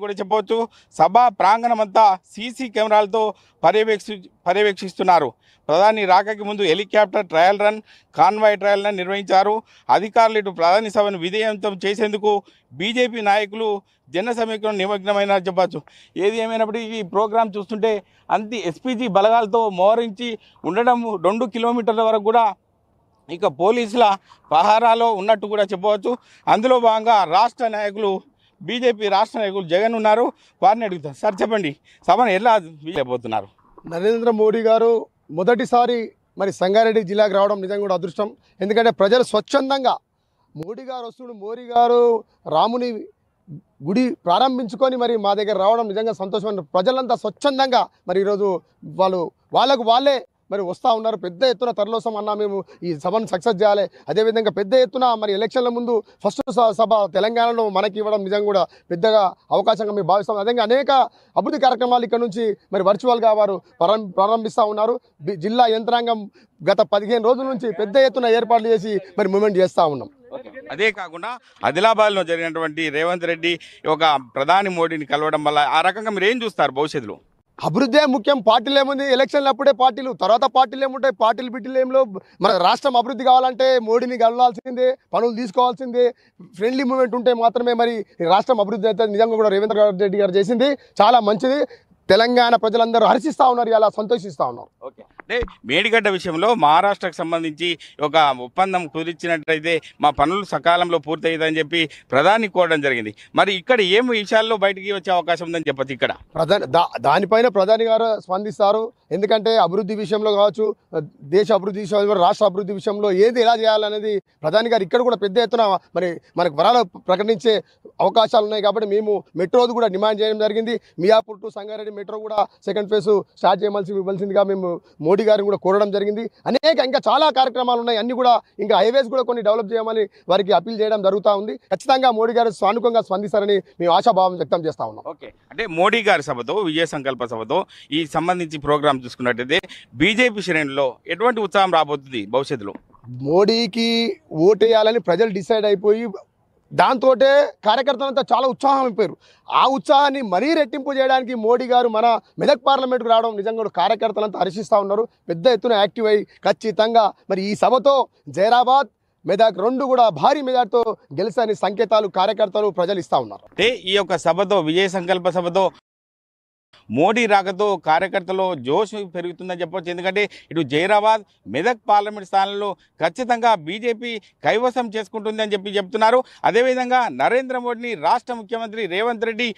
కూడా చెప్పవచ్చు. సభ ప్రాంగణమంతా సీసీ కెమెరాలతో పర్యవేక్షిస్తున్నారు. ప్రధాని రాకకి ముందు helicopter trial run, convoy trial run నిర్వహించారు. అధికారులు ఇటు ప్రధాని సభను విజయవంతం చేసేందుకు బీజేపీ నాయకులు జన సమీకరణ నిమగ్నమైన చెప్పచ్చు. ఏది ఏమైనప్పటికీ ఈ ప్రోగ్రాం చూస్తుంటే అంతి ఎస్పీజీ బలగాలతో మోహరించి ఉండడం 2 కిలోమీటర్ల వరకు కూడా ఇక పోలీసుల పహారాలో ఉన్నట్టు కూడా చెప్పవచ్చు. అందులో భాగంగా రాష్ట్ర నాయకులు బీజేపీ రాష్ట్ర నాయకులు జగన్ ఉన్నారు. వారిని అడుగుతారు. సార్ చెప్పండి, సభను ఎలా వీలైపోతున్నారు? నరేంద్ర మోడీ గారు మొదటిసారి మరి సంగారెడ్డి జిల్లాకు రావడం నిజంగా కూడా అదృష్టం. ఎందుకంటే ప్రజలు స్వచ్ఛందంగా మోడీ గారు వస్తుడు, మోడీ గారు రాముని గుడి ప్రారంభించుకొని మరి మా దగ్గర రావడం నిజంగా సంతోషమైన. ప్రజలంతా స్వచ్ఛందంగా మరి ఈరోజు వాళ్ళకు వాళ్ళే మరి వస్తూ ఉన్నారు. పెద్ద ఎత్తున తరలిస్తాం అన్నా, మేము ఈ సభను సక్సెస్ చేయాలి. అదేవిధంగా పెద్ద ఎత్తున మరి ఎలక్షన్ల ముందు ఫస్ట్ సభ తెలంగాణలో మనకి ఇవ్వడం నిజంగా కూడా పెద్దగా అవకాశంగా మేము భావిస్తాం. అదే అనేక అభివృద్ధి కార్యక్రమాలు ఇక్కడ నుంచి మరి వర్చువల్గా వారు ప్రారంభిస్తూ ఉన్నారు. జిల్లా యంత్రాంగం గత 15 రోజుల నుంచి పెద్ద ఎత్తున ఏర్పాట్లు చేసి మరి మూమెంట్ చేస్తూ ఉన్నాం. అదే కాకుండా ఆదిలాబాద్లో జరిగినటువంటి రేవంత్ రెడ్డి ఒక ప్రధాని మోడీని కలవడం వల్ల ఆ రకంగా మీరు ఏం చూస్తారు భవిష్యత్తులో? అభివృద్ధి ముఖ్యం. పార్టీలు ఏముంది, ఎలక్షన్లు అప్పుడే పార్టీలు, తర్వాత పార్టీలు ఏముంటాయి, పార్టీలు బిడ్డలు ఏమిలో. మన రాష్ట్రం అభివృద్ధి కావాలంటే మోడీని కలవాల్సిందే, పనులు తీసుకోవాల్సిందే. ఫ్రెండ్లీ మూమెంట్ ఉంటే మాత్రమే మరి రాష్ట్రం అభివృద్ధి అయితే. నిజంగా కూడా రేవంత్ రెడ్డి గారు చేసింది చాలా మంచిది. తెలంగాణ ప్రజలందరూ హర్షిస్తూ ఉన్నారు, ఇలా సంతోషిస్తూ ఉన్నారు. ఓకే, అంటే మేడిగడ్డ విషయంలో మహారాష్ట్రకు సంబంధించి ఒక ఒప్పందం కుదిర్చినట్లయితే మా పనులు సకాలంలో పూర్తయ్యేదని చెప్పి ప్రధాని కోరడం జరిగింది. మరి ఇక్కడ ఏం విషయాల్లో బయటికి వచ్చే అవకాశం ఉందని చెప్పచ్చు? ఇక్కడ దానిపైన ప్రధాని గారు స్పందిస్తారు. ఎందుకంటే అభివృద్ధి విషయంలో కావచ్చు, దేశ అభివృద్ధి విషయంలో, రాష్ట్ర అభివృద్ధి విషయంలో ఏది ఎలా చేయాలనేది ప్రధాని గారు ఇక్కడ కూడా పెద్ద ఎత్తున మరి మనకు వరాలు ప్రకటించే అవకాశాలు ఉన్నాయి. కాబట్టి మేము మెట్రోది కూడా డిమాండ్ చేయడం జరిగింది. మియాపూర్ టు సంగారెడ్డి మెట్రో కూడా సెకండ్ ఫేజ్ స్టార్ట్ ఇవ్వాల్సిందిగా మేము మోడీ గారిని కూడా కోరడం జరిగింది. ఇంకా చాలా కార్యక్రమాలు ఉన్నాయి. అన్ని కూడా ఇంకా హైవేస్ కూడా కొన్ని డెవలప్ చేయమని వారికి అప్పీల్ చేయడం జరుగుతూ ఉంది. ఖచ్చితంగా మోడీ గారు సానుకూలంగా స్పందిస్తారని మేము ఆశాభావం వ్యక్తం చేస్తా ఉన్నాం. ఓకే, అంటే మోడీ గారి సభతో, విజయ సంకల్ప సభతో ఈ సంబంధించి ప్రోగ్రాం చూసుకున్నట్టయితే బీజేపీ శ్రేణుల్లో ఎటువంటి ఉత్సాహం రాబోతుంది భవిష్యత్తులో? మోడీకి ఓటేయాలని ప్రజలు డిసైడ్ అయిపోయి దాంతో కార్యకర్తలంతా చాలా ఉత్సాహం అయిపోయారు. ఆ ఉత్సాహాన్ని మరీ రెట్టింపు చేయడానికి మోడీ గారు మన మెదక్ పార్లమెంట్కు రావడం నిజంగా కార్యకర్తలంతా హర్షిస్తూ ఉన్నారు. పెద్ద ఎత్తున యాక్టివ్ అయ్యి ఖచ్చితంగా మరి ఈ సభతో జైరాబాద్, మెదక్ 2 కూడా భారీ మెజార్టీతో గెలిచని సంకేతాలు కార్యకర్తలు ప్రజలు ఇస్తూ ఉన్నారు. అంటే ఈ యొక్క సభతో, విజయ సంకల్ప సభతో మోడీ రాకతో కార్యకర్తలో జోష్ పెరుగుతుందని చెప్పవచ్చు. ఎందుకంటే ఇటు జైరాబాద్, మెదక్ పార్లమెంట్ స్థానంలో ఖచ్చితంగా బీజేపీ కైవసం చేసుకుంటుంది అని చెప్తున్నారు. అదేవిధంగా నరేంద్ర మోడీని రాష్ట్ర ముఖ్యమంత్రి రేవంత్ రెడ్డి